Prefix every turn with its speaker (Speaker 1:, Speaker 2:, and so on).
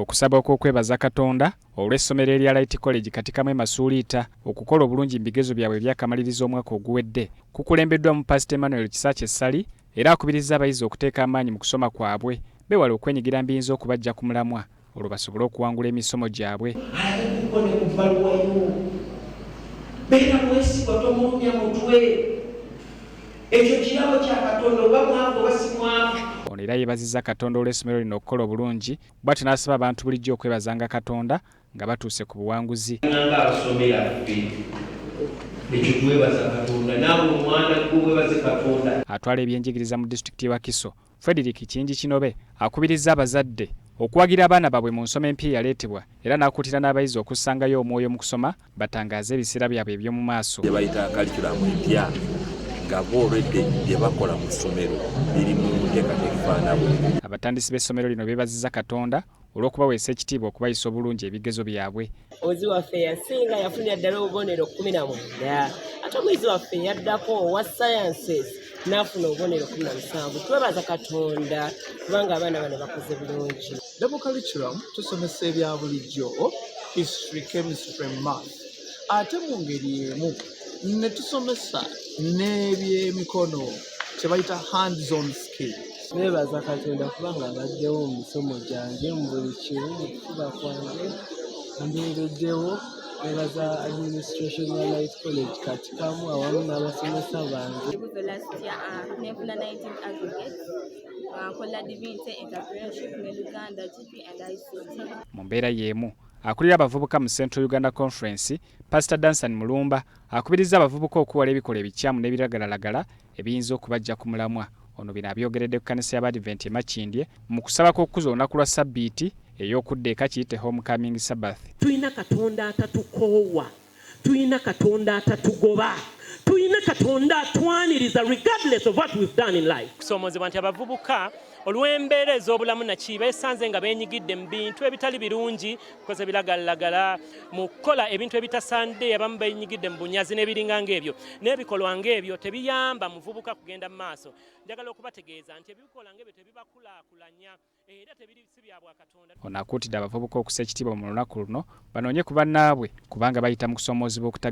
Speaker 1: okusaba okw'okwebaza Katonda olw'essomero erya Light College Katikkamu Masuuliita okukola obulungi mu bigezo byabwe ebyakamaliriza omwaka oguwedde kukulembeddwa mu Pastor Emmanuel Kisakye Sali era akubirizza abayizi okuteeka amaanyi mu kusoma kwabwe bewala okwenyigira mbiyinza okubajja ku mulamwa olwo basobole okuwangula emisomo gyabwe. Ono era yeebazizza Katonda olw'essomero lino okukola obulungi bw'atyo n'asaba abantu bulijjo okwebazanga Katonda nga batuuse ku buwanguzi. Atwala ebyenjigiriza mu disitulikiti y'e Wakiso, Frederick Kingi Kinobe akubirizza abazadde okuwagira abaana baabwe mu nsoma empya eyaleetebwa era n'akuutira n'abayizi okussangayo omwoyo mu kusoma batangaaze ebiseera byabwe eby'omu maaso.
Speaker 2: Bayita kalikulamu empya nga boolwedde bye bakola mu ssomero biri mu nteekateeka efaanana.
Speaker 1: Abatandisi b'essomero lino beebazizza Katonda olw'okubaweesa ekitiibwa okubayisa obulungi ebigezo byabwe.
Speaker 3: Omuyizi waffe yasinga yafunira ddala obubonero 19 ate omuyizi waffe yaddako owa sciences n'afuna obubonero 17. Twebaza Katonda kubanga abaana bano bakoze bulungi.
Speaker 4: Double curriculum tusomesa ebya bulijjo history, chemistry, math. Ate mu ngeri emu ne tusomesa n'ebyemikono kye bayita hands on skills.
Speaker 3: Neebaza Katonda kubanga abaddewo mu misomo gyange mu buli kimu mu kufuba kwange mbeereddewo. Neebaza administration ya Light College Katikkamu awamu n'abasomesa bange.
Speaker 5: Nefuna 19 aggregates. Nkola divinity entrepreneurship ne Uganda GP and ICT.
Speaker 1: Mu mbeera y'emu akulira abavubuka mu Central Uganda Conference, Pastor Dansan Mulumba akubirizza abavubuka okuwala ebikola ebikyamu n'ebiragalalagala ebiyinza okubajja ku mulamwa. Ono bino abyogeredde ku kkanisa y'Abadiventi e Makindye mu kusaba kw'okukuza olunaku lwa Ssabbiiti ey'okudda eka kiyite Homecoming Sabbath.
Speaker 6: Tuyina Katonda atatukoowa, tuyina Katonda atatugoba, tuyina Katonda atwaniriza regardless of what we've done in life. Kusoomozebwa nti abavubuka olw'embeera ez'obulamu naki beesanze nga beenyigidde mu bintu ebitali birungi, kukoza ebiragalalagala, mu kukola ebintu ebitasaanidde, abamu beenyigidde mu bunyazi n'ebiringa ng'ebyo. N'ebikolwa ng'ebyo tebiyamba muvubuka kugenda mu maaso. Njagala okubategeeza nti ebikolwa ng'ebyo tebibakulaakulanya era tebiri si bya bwa Katonda.
Speaker 1: Ono akuutidde abavubuka okussa ekitiibwa mu lunaku luno banoonye ku bannaabwe kubanga bayita mu kusoomoozebwa